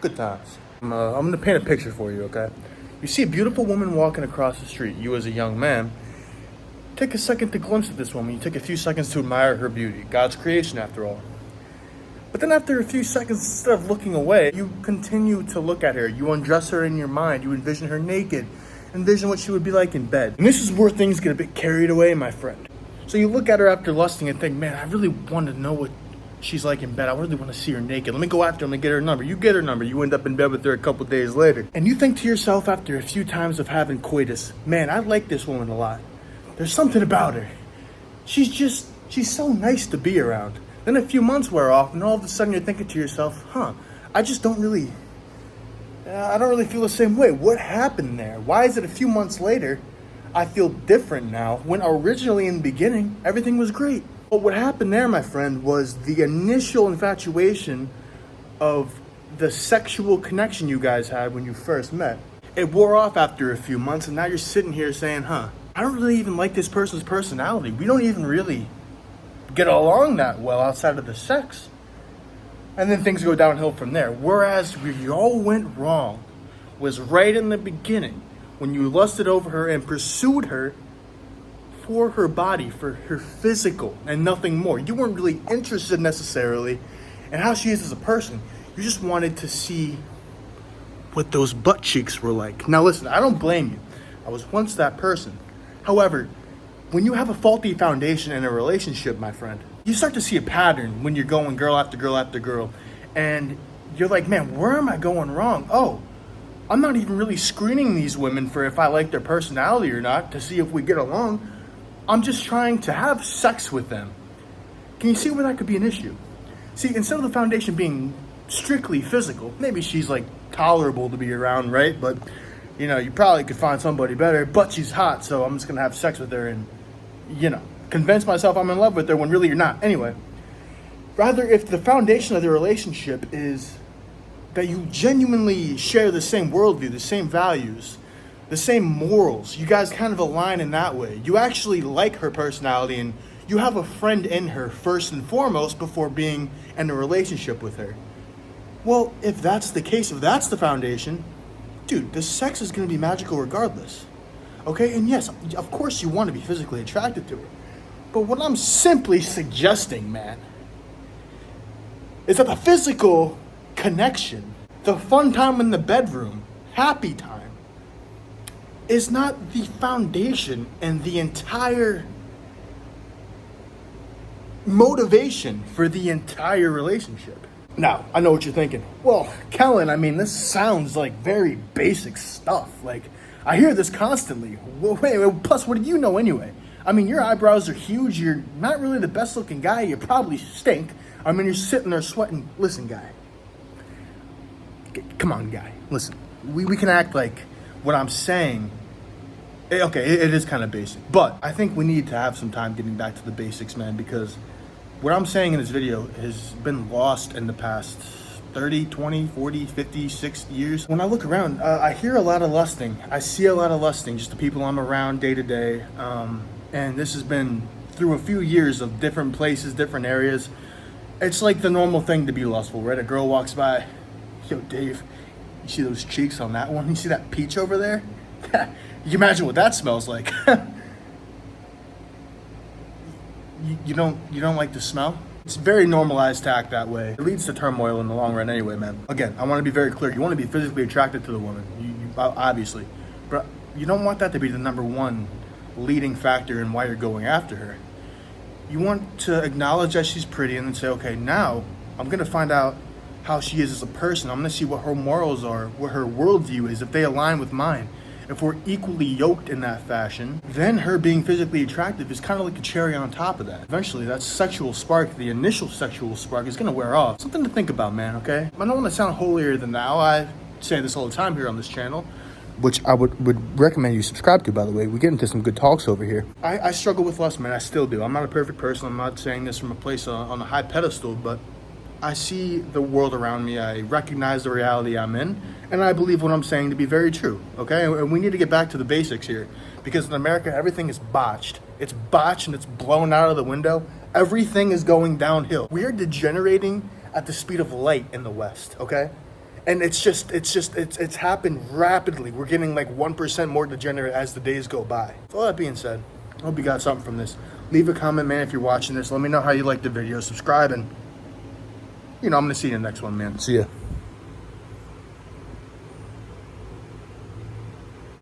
Good times. I'm going to paint a picture for you, okay? You see a beautiful woman walking across the street. You as a young man, take a second to glimpse at this woman. You take a few seconds to admire her beauty. God's creation, after all. But then after a few seconds, instead of looking away, you continue to look at her. You undress her in your mind. You envision her naked. Envision what she would be like in bed. And this is where things get a bit carried away, my friend. So you look at her after lusting and think, man, I really want to know what she's like in bed. I really want to see her naked. Let me go after her. Let me get her number. You get her number. You end up in bed with her a couple days later. And you think to yourself after a few times of having coitus, man, I like this woman a lot. There's something about her. She's so nice to be around. Then a few months wear off and all of a sudden you're thinking to yourself, I don't really feel the same way. What happened there? Why is it a few months later I feel different now when originally in the beginning everything was great? But what happened there, my friend, was the initial infatuation of the sexual connection you guys had when you first met. It wore off after a few months and now you're sitting here saying, I don't really even like this person's personality. We don't even really get along that well outside of the sex. And then things go downhill from there. Whereas where you all went wrong was right in the beginning when you lusted over her and pursued her for her body, for her physical and nothing more. You weren't really interested necessarily in how she is as a person. You just wanted to see what those butt cheeks were like. Now listen, I don't blame you. I was once that person. However, when you have a faulty foundation in a relationship, my friend, you start to see a pattern when you're going girl after girl after girl. And you're like, man, where am I going wrong? Oh, I'm not even really screening these women for if I like their personality or not to see if we get along. I'm just trying to have sex with them. Can you see where that could be an issue? See, instead of the foundation being strictly physical, maybe she's like tolerable to be around, right? But, you probably could find somebody better, but she's hot, so I'm just going to have sex with her and convince myself I'm in love with her when really you're not. Anyway, rather if the foundation of the relationship is that you genuinely share the same worldview, the same values, the same morals, you guys kind of align in that way. You actually like her personality and you have a friend in her first and foremost before being in a relationship with her. Well, if that's the case, if that's the foundation, dude, the sex is going to be magical regardless. Okay, and yes, of course you want to be physically attracted to her. But what I'm simply suggesting, man, is that the physical connection, the fun time in the bedroom, happy time, is not the foundation and the entire motivation for the entire relationship. Now, I know what you're thinking. Well, Kellen, this sounds like very basic stuff. Like, I hear this constantly. Well, wait, plus, what do you know anyway? Your eyebrows are huge. You're not really the best looking guy. You probably stink. You're sitting there sweating. Listen, guy. Come on, guy. Listen, we can act like what I'm saying. Okay, it is kind of basic. But I think we need to have some time getting back to the basics, man, because what I'm saying in this video has been lost in the past 30, 20, 40, 50, 60 years. When I look around, I hear a lot of lusting. I see a lot of lusting, just the people I'm around day to day. And this has been through a few years of different places, different areas. It's like the normal thing to be lustful, right? A girl walks by, yo, Dave, you see those cheeks on that one? You see that peach over there? You imagine what that smells like. You don't like the smell? It's very normalized to act that way. It leads to turmoil in the long run anyway, man. Again, I want to be very clear. You want to be physically attracted to the woman, you obviously. But you don't want that to be the number one leading factor in why you're going after her. You want to acknowledge that she's pretty and then say, okay, now I'm going to find out how she is as a person. I'm going to see what her morals are, what her worldview is, if they align with mine. If we're equally yoked in that fashion, then her being physically attractive is kind of like a cherry on top of that. Eventually, that sexual spark, the initial sexual spark, is going to wear off. Something to think about, man, okay? I don't want to sound holier than thou. I say this all the time here on this channel, which I would recommend you subscribe to, by the way. We get into some good talks over here. I struggle with lust, man. I still do. I'm not a perfect person. I'm not saying this from a place on a high pedestal, but I see the world around me. I recognize the reality I'm in, and I believe what I'm saying to be very true, okay? And we need to get back to the basics here, because in America, everything is botched. It's botched and it's blown out of the window. Everything is going downhill. We are degenerating at the speed of light in the West, okay? And it's happened rapidly. We're getting like 1% more degenerate as the days go by. With all that being said, I hope you got something from this. Leave a comment, man, if you're watching this. Let me know how you like the video. Subscribe, and I'm gonna see you in the next one, man. See ya.